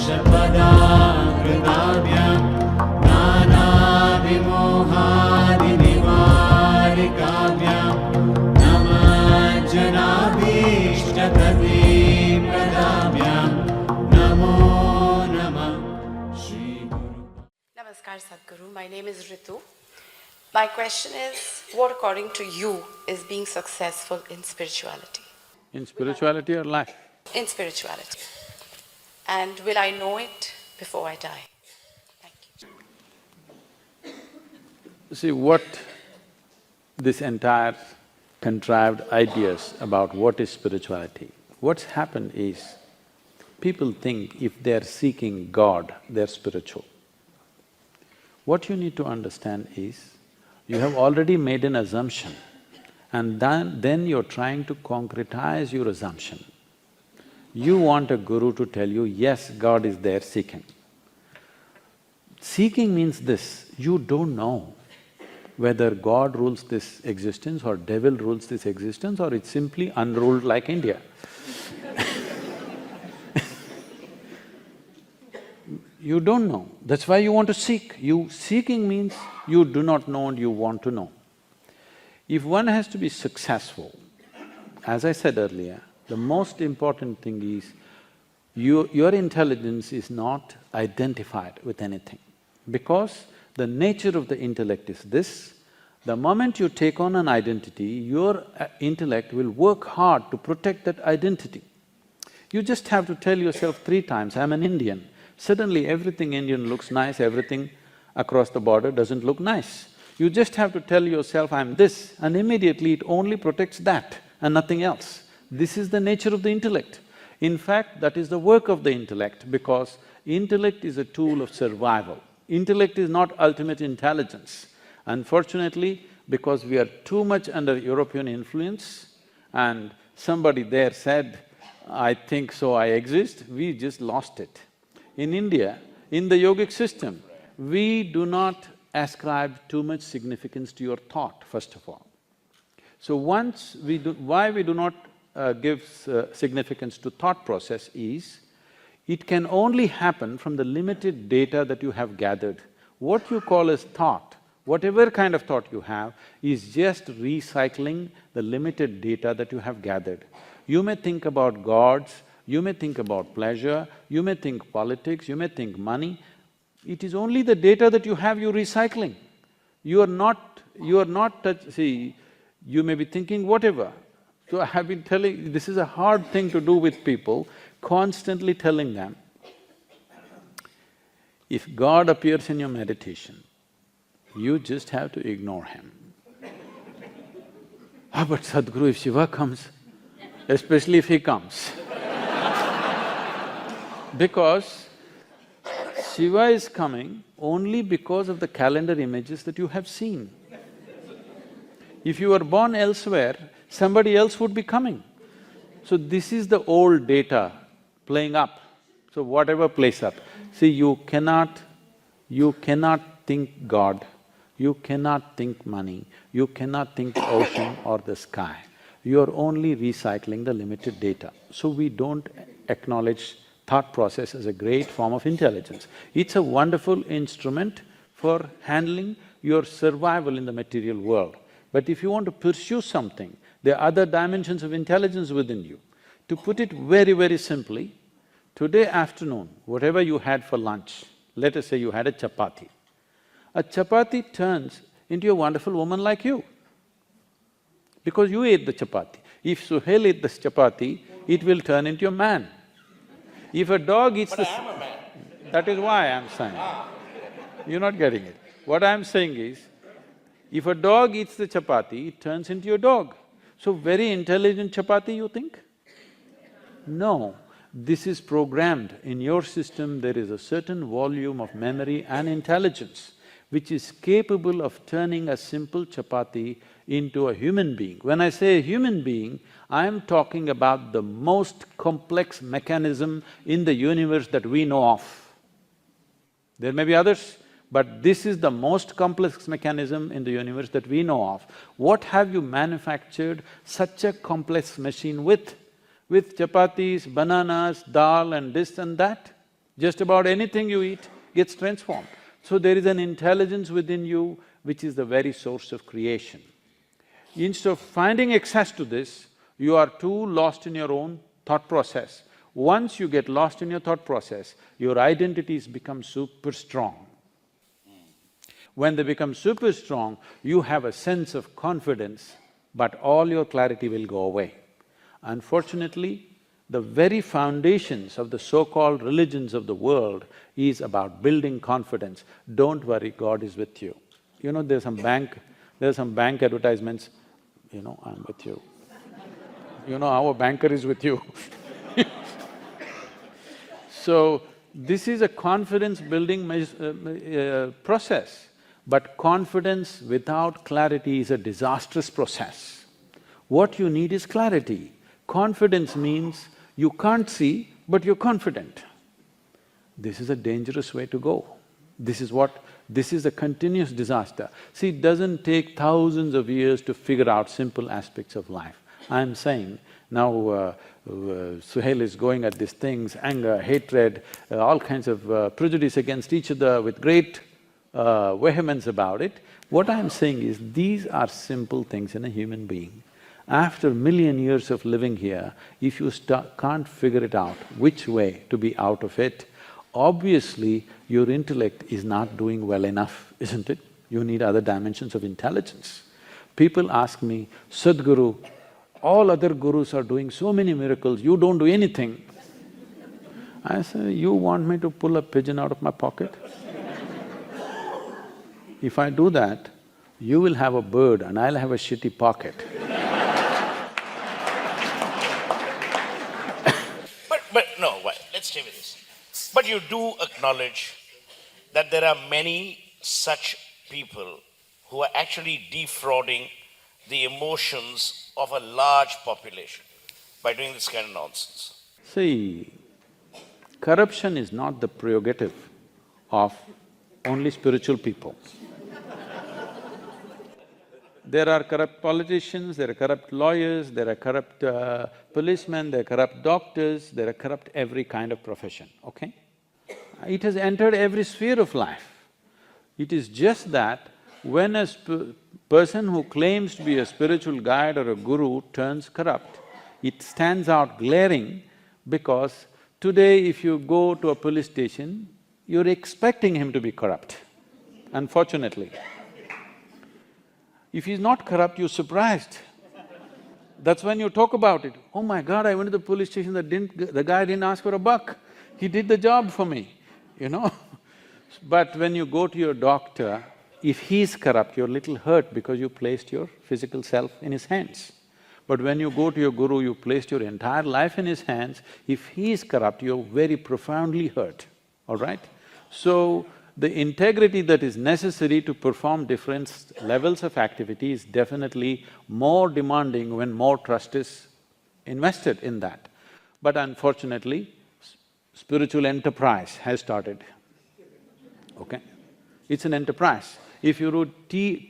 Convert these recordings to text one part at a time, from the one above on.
शपदाकृताभ्यां नानाविमोहादिनिवारिकाभ्यां नमः जनाभीष्टप्रदाभ्यां नमो नमः श्री गुरु। Namaskar Sadhguru, my name is Ritu. My question is, what according to you is being successful in spirituality? In spirituality or life? In spirituality. And will I know it before I die? Thank you. See, what this entire contrived ideas about what is spirituality, what's happened is, people think if they're seeking God, they're spiritual. What you need to understand is, you have already made an assumption and then you're trying to concretize your assumption. You want a guru to tell you, yes, God is there seeking. Seeking means this, you don't know whether God rules this existence or devil rules this existence or it's simply unruled like India. You don't know, that's why you want to seek. Seeking means you do not know and you want to know. If one has to be successful, as I said earlier, the most important thing is your intelligence is not identified with anything. Because the nature of the intellect is this, the moment you take on an identity, your intellect will work hard to protect that identity. You just have to tell yourself 3 times, I'm an Indian. Suddenly everything Indian looks nice, everything across the border doesn't look nice. You just have to tell yourself, I'm this, and immediately it only protects that and nothing else. This is the nature of the intellect. In fact, that is the work of the intellect because intellect is a tool of survival. Intellect is not ultimate intelligence. Unfortunately, because we are too much under European influence and somebody there said, I think so, I exist, we just lost it. In India, in the yogic system, we do not ascribe too much significance to your thought, first of all. So why we do not give significance to thought process is, it can only happen from the limited data that you have gathered. What you call as thought, whatever kind of thought you have, is just recycling the limited data that you have gathered. You may think about gods, you may think about pleasure, you may think politics, you may think money. It is only the data that you have you're recycling. You are not see, you may be thinking whatever. So I have been telling… this is a hard thing to do with people, constantly telling them, if God appears in your meditation, you just have to ignore him. But Sadhguru, if Shiva comes, especially if he comes because Shiva is coming only because of the calendar images that you have seen. If you were born elsewhere, somebody else would be coming. So this is the old data playing up. So whatever plays up, see, you cannot think God, you cannot think money, you cannot think ocean or the sky. You are only recycling the limited data. So we don't acknowledge thought process as a great form of intelligence. It's a wonderful instrument for handling your survival in the material world. But if you want to pursue something, there are other dimensions of intelligence within you. To put it very, very simply, today afternoon, whatever you had for lunch, let us say you had a chapati turns into a wonderful woman like you, because you ate the chapati. If Suhail ate the chapati, it will turn into a man. If a dog eats But I am a man. That is why I'm saying. You're not getting it. What I'm saying is, if a dog eats the chapati, it turns into a dog. So very intelligent chapati, you think? No, this is programmed. In your system, there is a certain volume of memory and intelligence which is capable of turning a simple chapati into a human being. When I say human being, I am talking about the most complex mechanism in the universe that we know of. There may be others, but this is the most complex mechanism in the universe that we know of. What have you manufactured such a complex machine with? With chapatis, bananas, dal and this and that? Just about anything you eat gets transformed. So there is an intelligence within you which is the very source of creation. Instead of finding access to this, you are too lost in your own thought process. Once you get lost in your thought process, your identities become super strong. When they become super strong, you have a sense of confidence, but all your clarity will go away. Unfortunately, the very foundations of the so-called religions of the world is about building confidence. Don't worry, God is with you. You know, there's some bank advertisements, you know, I'm with you. You know, our banker is with you. So, this is a confidence-building process, but confidence without clarity is a disastrous process. What you need is clarity. Confidence means you can't see, but you're confident. This is a dangerous way to go. This is a continuous disaster. See, it doesn't take thousands of years to figure out simple aspects of life. I'm saying, now Suhail is going at these things, anger, hatred, all kinds of prejudice against each other with great vehemence about it. What I'm saying is, these are simple things in a human being. After 1,000,000 years of living here, if you can't figure it out which way to be out of it, obviously your intellect is not doing well enough, isn't it? You need other dimensions of intelligence. People ask me, Sadhguru, all other gurus are doing so many miracles, you don't do anything. I say, you want me to pull a pigeon out of my pocket? If I do that, you will have a bird and I'll have a shitty pocket. But no, let's stay with this. But you do acknowledge that there are many such people who are actually defrauding the emotions of a large population by doing this kind of nonsense. See, corruption is not the prerogative of only spiritual people. There are corrupt politicians, there are corrupt lawyers, there are corrupt policemen, there are corrupt doctors, there are corrupt every kind of profession, okay? It has entered every sphere of life. It is just that when a person who claims to be a spiritual guide or a guru turns corrupt, it stands out glaring because today if you go to a police station, you're expecting him to be corrupt, unfortunately. If he's not corrupt, you're surprised. That's when you talk about it. Oh my God, I went to the police station, the guy didn't ask for a buck. He did the job for me, you know. But when you go to your doctor, if he's corrupt, you're a little hurt because you placed your physical self in his hands. But when you go to your guru, you placed your entire life in his hands. If he is corrupt, you're very profoundly hurt, all right? So, the integrity that is necessary to perform different levels of activity is definitely more demanding when more trust is invested in that. But unfortunately, spiritual enterprise has started, okay? It's an enterprise. If you read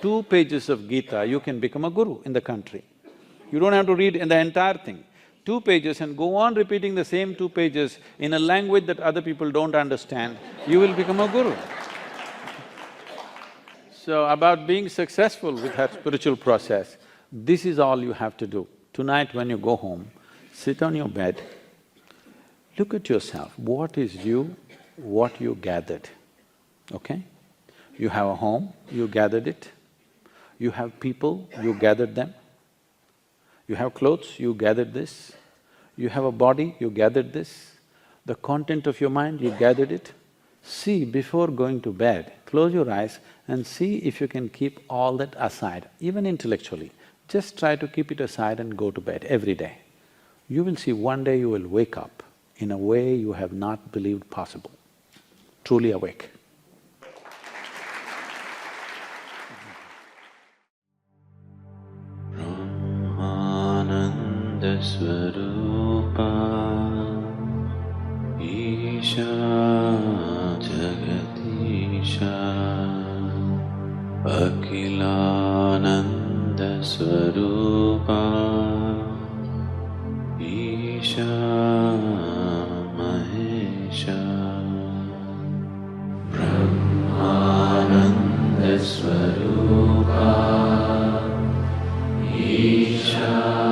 2 pages of Gita, you can become a guru in the country. You don't have to read the entire thing. 2 pages and go on repeating the same 2 pages in a language that other people don't understand, you will become a guru. So, about being successful with that spiritual process, this is all you have to do. Tonight when you go home, sit on your bed, look at yourself, what is you, what you gathered, okay? You have a home, you gathered it. You have people, you gathered them. You have clothes, you gathered this. You have a body, you gathered this. The content of your mind, you gathered it. See, before going to bed, close your eyes and see if you can keep all that aside, even intellectually. Just try to keep it aside and go to bed every day. You will see one day you will wake up in a way you have not believed possible, truly awake. Brahmananda Swarupa Isha Jagatisha Akhilananda Swarupa Isha Mahesha Swarupa Isha